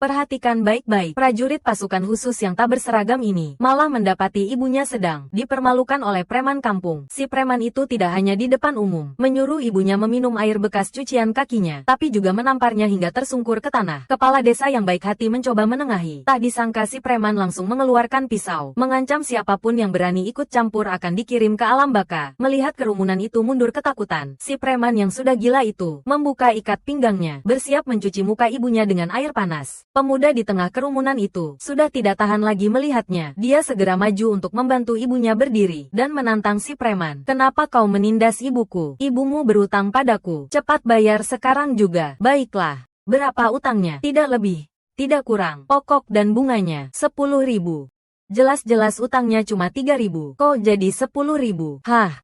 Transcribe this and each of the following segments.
Perhatikan baik-baik, prajurit pasukan khusus yang tak berseragam ini malah mendapati ibunya sedang dipermalukan oleh preman kampung. Si preman itu tidak hanya di depan umum menyuruh ibunya meminum air bekas cucian kakinya, tapi juga menamparnya hingga tersungkur ke tanah. Kepala desa yang baik hati mencoba menengahi. Tak disangka si preman langsung mengeluarkan pisau, mengancam siapapun yang berani ikut campur akan dikirim ke alam baka. Melihat kerumunan itu mundur ketakutan, si preman yang sudah gila itu membuka ikat pinggangnya, bersiap mencuci muka ibunya dengan air panas. Pemuda di tengah kerumunan itu sudah tidak tahan lagi melihatnya. Dia segera maju untuk membantu ibunya berdiri dan menantang si preman. "Kenapa kau menindas ibuku? Ibumu berutang padaku. Cepat bayar sekarang juga." "Baiklah. Berapa utangnya?" "Tidak lebih, tidak kurang. Pokok dan bunganya 10.000. Jelas-jelas utangnya cuma 3.000. Kok jadi 10.000? Hah?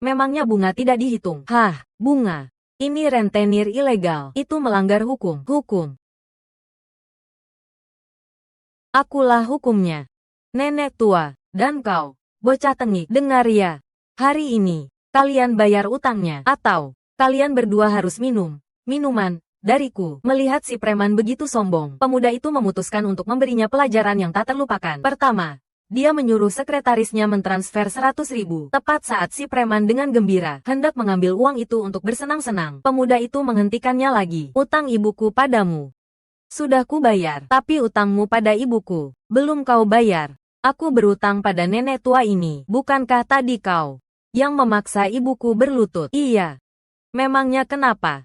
Memangnya bunga tidak dihitung?" "Hah, bunga? Ini rentenir ilegal. Itu melanggar hukum." "Hukum? Akulah hukumnya. Nenek tua, dan kau, bocah tengik, dengar ya. Hari ini, kalian bayar utangnya, atau kalian berdua harus minum minuman dariku." Melihat si preman begitu sombong, pemuda itu memutuskan untuk memberinya pelajaran yang tak terlupakan. Pertama, dia menyuruh sekretarisnya mentransfer 100.000. Tepat saat si preman dengan gembira hendak mengambil uang itu untuk bersenang-senang, pemuda itu menghentikannya lagi. "Utang ibuku padamu sudah ku bayar, tapi utangmu pada ibuku belum kau bayar. Aku berutang pada nenek tua ini. Bukankah tadi kau yang memaksa ibuku berlutut?" "Iya." "Memangnya kenapa?"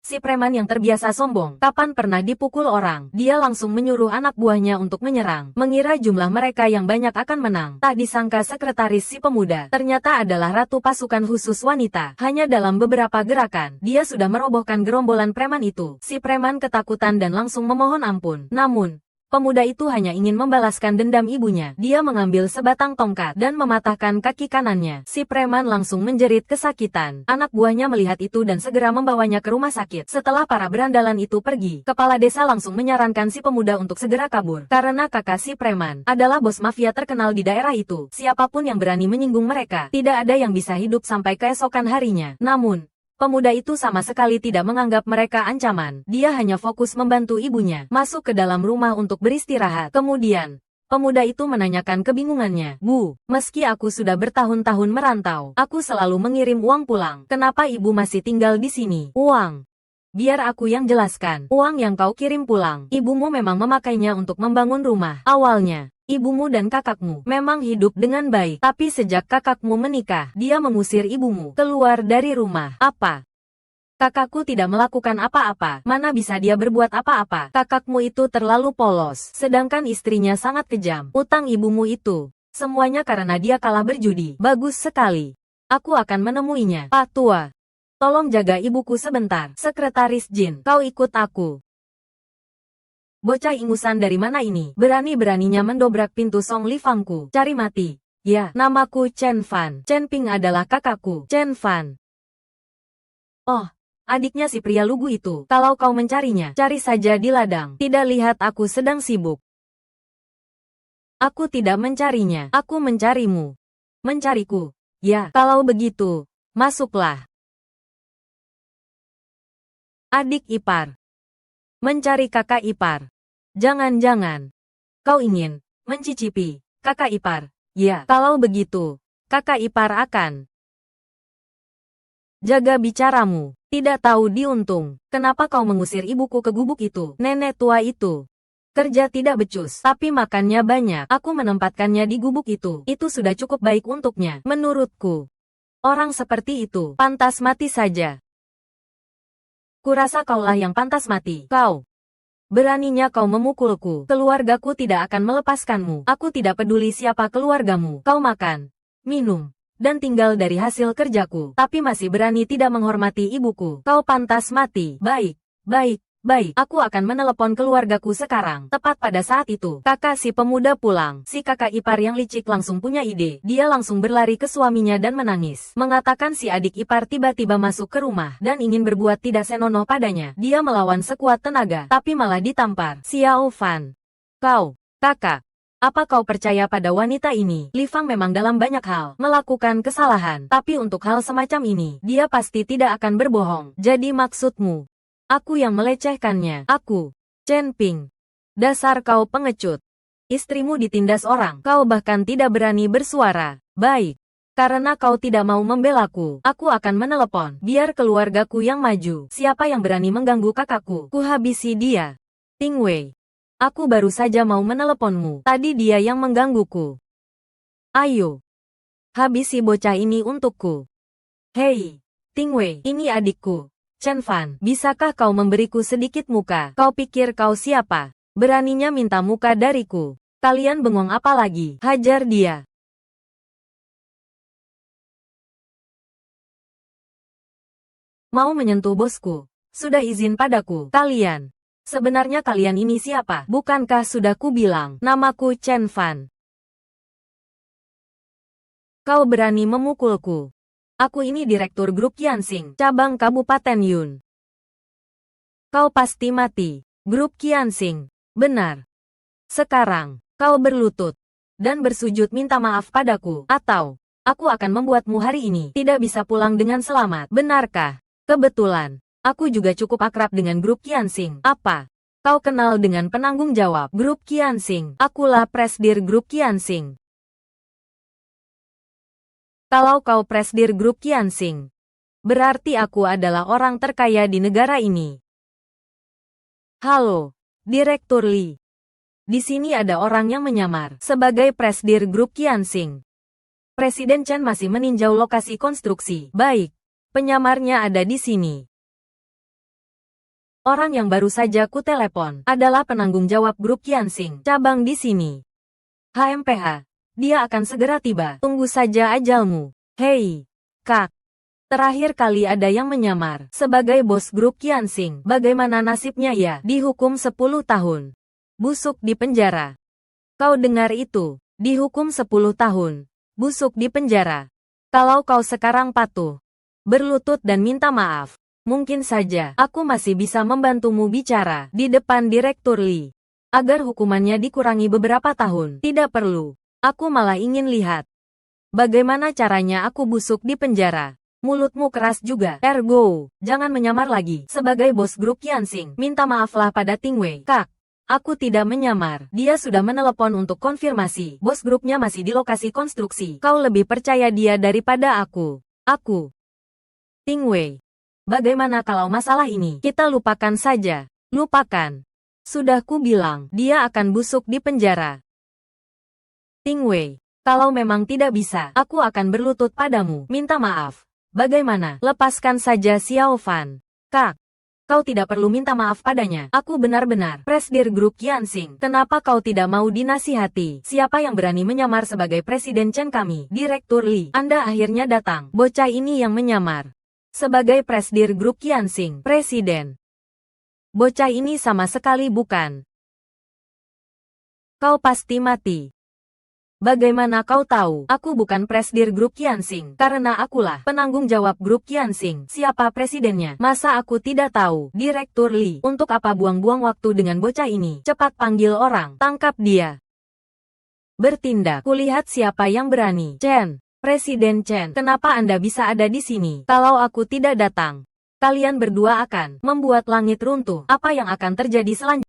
Si preman yang terbiasa sombong, kapan pernah dipukul orang. Dia langsung menyuruh anak buahnya untuk menyerang, mengira jumlah mereka yang banyak akan menang. Tak disangka sekretaris si pemuda ternyata adalah ratu pasukan khusus wanita. Hanya dalam beberapa gerakan, dia sudah merobohkan gerombolan preman itu. Si preman ketakutan dan langsung memohon ampun. Namun, pemuda itu hanya ingin membalaskan dendam ibunya. Dia mengambil sebatang tongkat dan mematahkan kaki kanannya. Si preman langsung menjerit kesakitan. Anak buahnya melihat itu dan segera membawanya ke rumah sakit. Setelah para berandalan itu pergi, kepala desa langsung menyarankan si pemuda untuk segera kabur. Karena kakak si preman adalah bos mafia terkenal di daerah itu. Siapapun yang berani menyinggung mereka, tidak ada yang bisa hidup sampai keesokan harinya. Namun, pemuda itu sama sekali tidak menganggap mereka ancaman. Dia hanya fokus membantu ibunya masuk ke dalam rumah untuk beristirahat. Kemudian, pemuda itu menanyakan kebingungannya. "Bu, meski aku sudah bertahun-tahun merantau, aku selalu mengirim uang pulang. Kenapa ibu masih tinggal di sini?" "Uang? Biar aku yang jelaskan. Uang yang kau kirim pulang, ibumu memang memakainya untuk membangun rumah. Awalnya, ibumu dan kakakmu memang hidup dengan baik, tapi sejak kakakmu menikah, dia mengusir ibumu keluar dari rumah." "Apa? Kakakku tidak melakukan apa-apa. Mana bisa dia berbuat apa-apa? Kakakmu itu terlalu polos, sedangkan istrinya sangat kejam. Utang ibumu itu, semuanya karena dia kalah berjudi." "Bagus sekali. Aku akan menemuinya." "Pak Tua, tolong jaga ibuku sebentar." "Sekretaris Jin, kau ikut aku." Bocah ingusan dari mana ini? Berani-beraninya mendobrak pintu Song Li Fangku. "Cari mati." "Ya, namaku Chen Fan. Chen Ping adalah kakakku." "Chen Fan? Oh, adiknya si pria lugu itu. Kalau kau mencarinya, cari saja di ladang. Tidak lihat aku sedang sibuk." "Aku tidak mencarinya. Aku mencarimu." "Mencariku? Ya, kalau begitu, masuklah." Adik ipar mencari kakak ipar. Jangan-jangan kau ingin mencicipi kakak ipar? Ya, kalau begitu, kakak ipar akan jaga bicaramu. Tidak tahu diuntung, kenapa kau mengusir ibuku ke gubuk itu? Nenek tua itu kerja tidak becus, tapi makannya banyak. Aku menempatkannya di gubuk itu. Itu sudah cukup baik untuknya. Menurutku, orang seperti itu pantas mati saja. Kurasa kaulah yang pantas mati. Kau beraninya kau memukulku. Keluargaku tidak akan melepaskanmu. Aku tidak peduli siapa keluargamu. Kau makan, minum, dan tinggal dari hasil kerjaku, tapi masih berani tidak menghormati ibuku. Kau pantas mati." "Baik, baik, baik. Aku akan menelepon keluargaku sekarang." Tepat pada saat itu, kakak si pemuda pulang. Si kakak ipar yang licik langsung punya ide. Dia langsung berlari ke suaminya dan menangis, mengatakan si adik ipar tiba-tiba masuk ke rumah dan ingin berbuat tidak senonoh padanya. Dia melawan sekuat tenaga, tapi malah ditampar. "Xiao Fan, kau, kakak, apa kau percaya pada wanita ini?" Li Fang memang dalam banyak hal melakukan kesalahan, tapi untuk hal semacam ini, dia pasti tidak akan berbohong. "Jadi maksudmu, aku yang melecehkannya? Aku, Chen Ping, Dasar kau pengecut. Istrimu ditindas orang, kau bahkan tidak berani bersuara. Baik. Karena kau tidak mau membelaku, aku akan menelepon. Biar keluargaku yang maju. Siapa yang berani mengganggu kakakku? Kuhabisi dia. Ting Wei. Aku baru saja mau meneleponmu. Tadi dia yang menggangguku. Ayo. Habisi bocah ini untukku. Hei. Ting Wei, ini adikku. Chen Fan, bisakah kau memberiku sedikit muka? Kau pikir kau siapa? Beraninya minta muka dariku. Kalian bengong apa lagi? Hajar dia. Mau menyentuh bosku? Sudah izin padaku. Kalian. Sebenarnya kalian ini siapa? Bukankah sudah kubilang, namaku Chen Fan. Kau berani memukulku. Aku ini direktur grup Qianxing, cabang Kabupaten Yun. Kau pasti mati. Grup Qianxing. Benar. Sekarang, kau berlutut dan bersujud minta maaf padaku, atau aku akan membuatmu hari ini tidak bisa pulang dengan selamat. Benarkah? Kebetulan, aku juga cukup akrab dengan grup Qianxing. Apa? Kau kenal dengan penanggung jawab grup Qianxing? Akulah presdir grup Qianxing. Kalau kau presdir grup Qianxing, berarti aku adalah orang terkaya di negara ini. Halo, Direktur Li. Di sini ada orang yang menyamar sebagai presdir grup Qianxing. Presiden Chen masih meninjau lokasi konstruksi. Baik, penyamarnya ada di sini. Orang yang baru saja ku telepon adalah penanggung jawab grup Qianxing, cabang di sini. HMPH, dia akan segera tiba. Tunggu saja ajalmu. Hei, Kak. Terakhir kali ada yang menyamar sebagai bos grup Qianxing. Bagaimana nasibnya ya? Dihukum 10 tahun. Busuk di penjara. Kau dengar itu? Dihukum 10 tahun. Busuk di penjara. Kalau kau sekarang patuh, berlutut dan minta maaf, mungkin saja aku masih bisa membantumu bicara di depan Direktur Li. Agar hukumannya dikurangi beberapa tahun. Tidak perlu. Aku malah ingin lihat bagaimana caranya aku busuk di penjara. Mulutmu keras juga. Ergo, jangan menyamar lagi. Sebagai bos grup Qianxing, minta maaflah pada Ting Wei. Kak, aku tidak menyamar. Dia sudah menelepon untuk konfirmasi. Bos grupnya masih di lokasi konstruksi. Kau lebih percaya dia daripada aku. Aku. Ting Wei. Bagaimana kalau masalah ini kita lupakan saja? Lupakan. Sudah ku bilang, dia akan busuk di penjara. Ting Wei. Kalau memang tidak bisa, aku akan berlutut padamu. Minta maaf. Bagaimana? Lepaskan saja Xiao Fan. Kak, kau tidak perlu minta maaf padanya. Aku benar-benar presdir grup Qianxing. Kenapa kau tidak mau dinasihati? Siapa yang berani menyamar sebagai presiden Chen kami? Direktur Li, Anda akhirnya datang. Bocah ini yang menyamar sebagai presdir grup Qianxing. Presiden. Bocah ini sama sekali bukan. Kau pasti mati. Bagaimana kau tahu? Aku bukan presdir grup Qianxing, karena akulah penanggung jawab grup Qianxing. Siapa presidennya? Masa aku tidak tahu? Direktur Li, untuk apa buang-buang waktu dengan bocah ini? Cepat panggil orang, tangkap dia. Bertindak, kulihat siapa yang berani. Chen, Presiden Chen, kenapa Anda bisa ada di sini? Kalau aku tidak datang, kalian berdua akan membuat langit runtuh. Apa yang akan terjadi selanjutnya?